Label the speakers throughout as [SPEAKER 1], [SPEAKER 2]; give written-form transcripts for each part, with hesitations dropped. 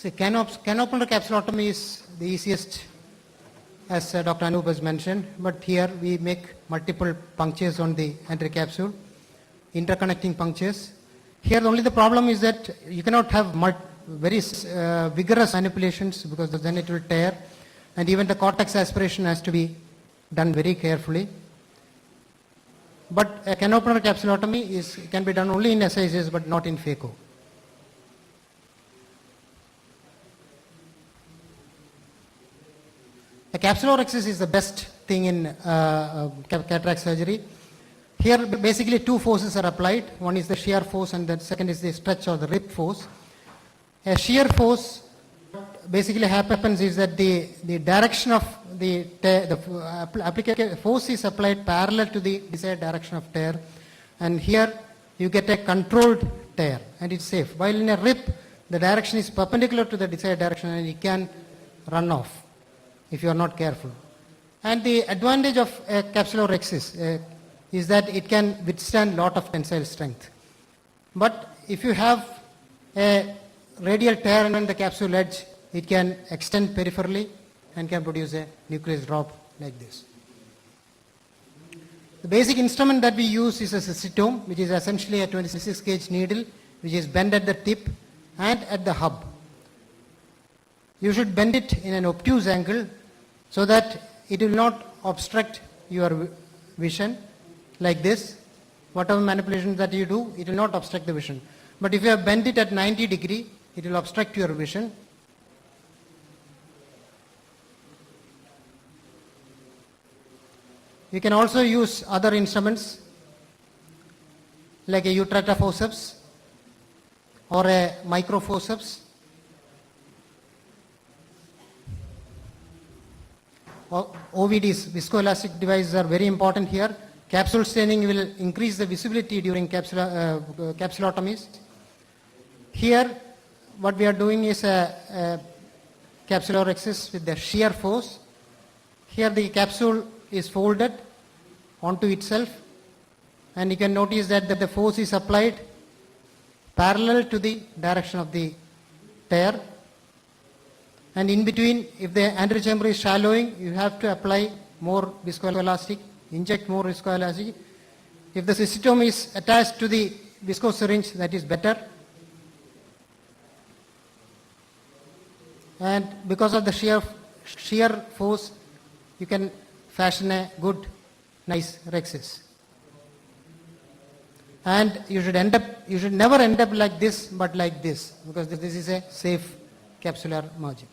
[SPEAKER 1] See, canopular capsulotomy is the easiest, as Dr. Anup has mentioned, but here we make multiple punctures on the anterior capsule, interconnecting punctures. Here only the problem is that you cannot have very vigorous manipulations, because then it will tear, and even the cortex aspiration has to be done very carefully. But a canopular capsulotomy can be done only in SICs but not in phaco. A capsulorhexis is the best thing in cataract surgery. Here basically two forces are applied. One is the shear force and the second is the stretch or the rip force. A shear force basically happens is that the direction of the force is applied parallel to the desired direction of tear, and here you get a controlled tear and it's safe. While in a rip, the direction is perpendicular to the desired direction and it can run off if you are not careful. And the advantage of a capsulorhexis is that it can withstand lot of tensile strength. But if you have a radial tear in the capsule edge, it can extend peripherally and can produce a nucleus drop like this. The basic instrument that we use is a cystitome, which is essentially a 26 gauge needle which is bent at the tip and at the hub. You should bend it in an obtuse angle so that it will not obstruct your vision like this. Whatever manipulations that you do, it will not obstruct the vision. But if you have bent it at 90 degree, it will obstruct your vision. You can also use other instruments like a utrata forceps or a microforceps. OVDs, viscoelastic devices, are very important here. Capsule staining will increase the visibility during capsulotomies. Here what we are doing is a capsulorhexis with the shear force. Here the capsule is folded onto itself, and you can notice that the force is applied parallel to the direction of the tear, and in between, if the anterior chamber is shallowing, you have to apply more viscoelastic, inject more viscoelastic. If the cystitome is attached to the viscose syringe, that is better. And because of the shear force, you can fashion a good, nice rhexis. And you should never end up like this, but like this, because this is a safe capsular margin.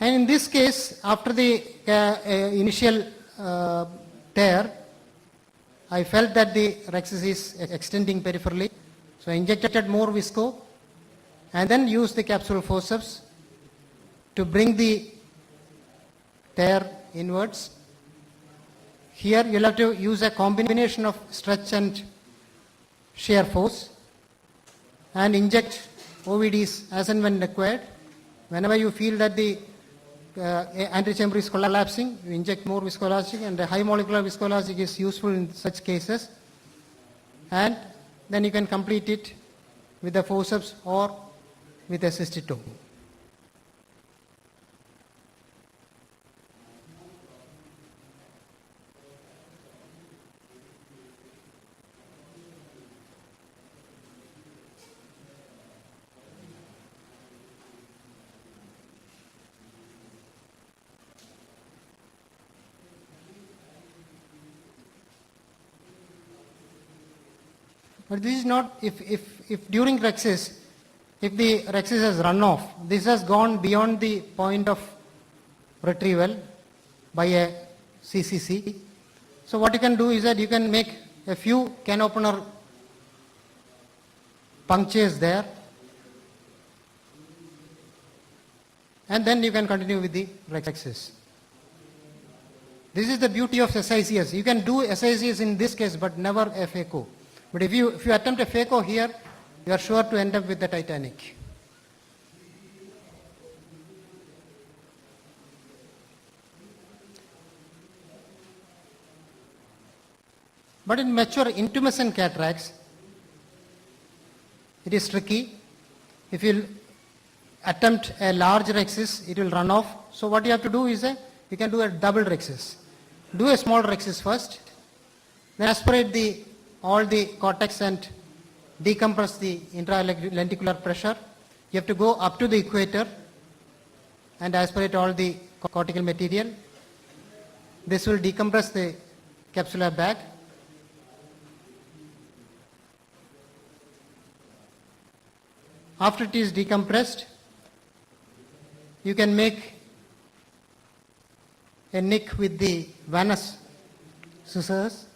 [SPEAKER 1] And in this case, after the initial tear, I felt that the rhexis is extending peripherally, so I injected more visco and then used the capsule forceps to bring the tear inwards. Here you'll have to use a combination of stretch and shear force and inject OVDs as and when required. Whenever you feel that the anterior chamber is collapsing, you inject more viscoelastic, and the high molecular viscoelastic is useful in such cases. And then you can complete it with the forceps or with a cystitome. But this is not, if during rhexis, if the rhexis has run off, this has gone beyond the point of retrieval by a CCC. So what you can do is that you can make a few can opener punctures there, and then you can continue with the rhexis. This is the beauty of SICs. You can do SICs in this case, but never a phaco. But if you attempt a phaco here, you are sure to end up with the Titanic. But in mature intumescent cataracts, it is tricky. If you attempt a large rhexis, it will run off. So what you have to do is you can do a double rhexis. Do a small rhexis first, then aspirate all the cortex and decompress the intralenticular pressure. You have to go up to the equator and aspirate all the cortical material. This will decompress the capsular bag. After it is decompressed, you can make a nick with the venous scissors.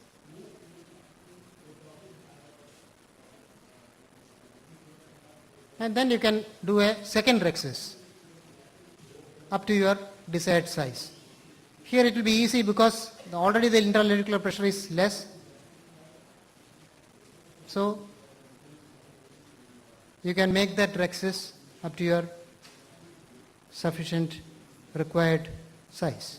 [SPEAKER 1] And then you can do a second rhexis up to your desired size. Here it will be easy because already the intralenticular pressure is less. So you can make that rhexis up to your sufficient required size.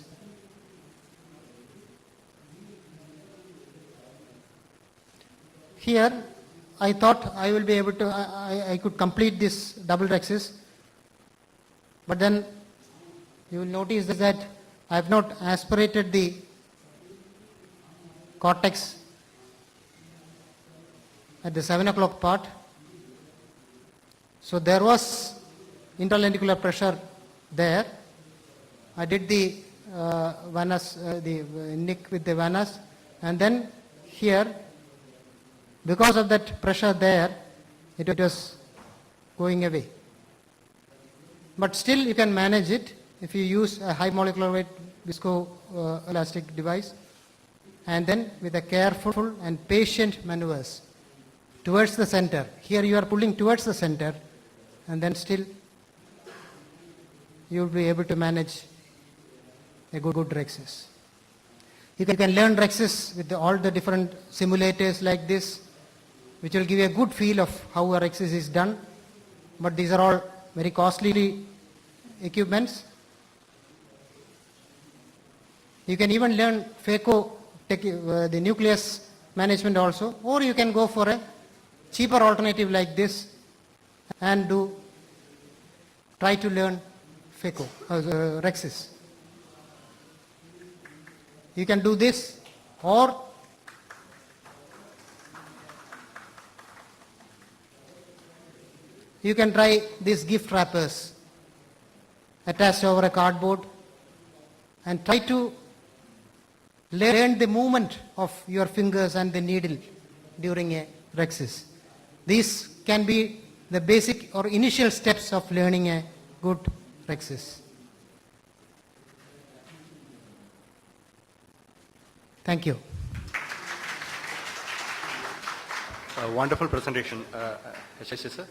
[SPEAKER 1] Here I thought I will be able to, I could complete this double rhexis, but then you will notice that I have not aspirated the cortex at the 7 o'clock part. So there was intralenticular pressure there. I did the venous, the nick with the venous, and then here, because of that pressure there, it was going away. But still you can manage it if you use a high molecular weight viscoelastic device, and then with a careful and patient maneuvers towards the center. Here you are pulling towards the center, and then still you will be able to manage a good rhexis. You can learn rhexis with all the different simulators like this, which will give you a good feel of how a rhexis is done. But these are all very costly equipments. You can even learn phaco, the nucleus management also, or you can go for a cheaper alternative like this and try to learn phaco, rhexis. You can do this, or you can try these gift wrappers attached over a cardboard and try to learn the movement of your fingers and the needle during a rhexis. These can be the basic or initial steps of learning a good rhexis. Thank you.
[SPEAKER 2] A wonderful presentation, S. Sir.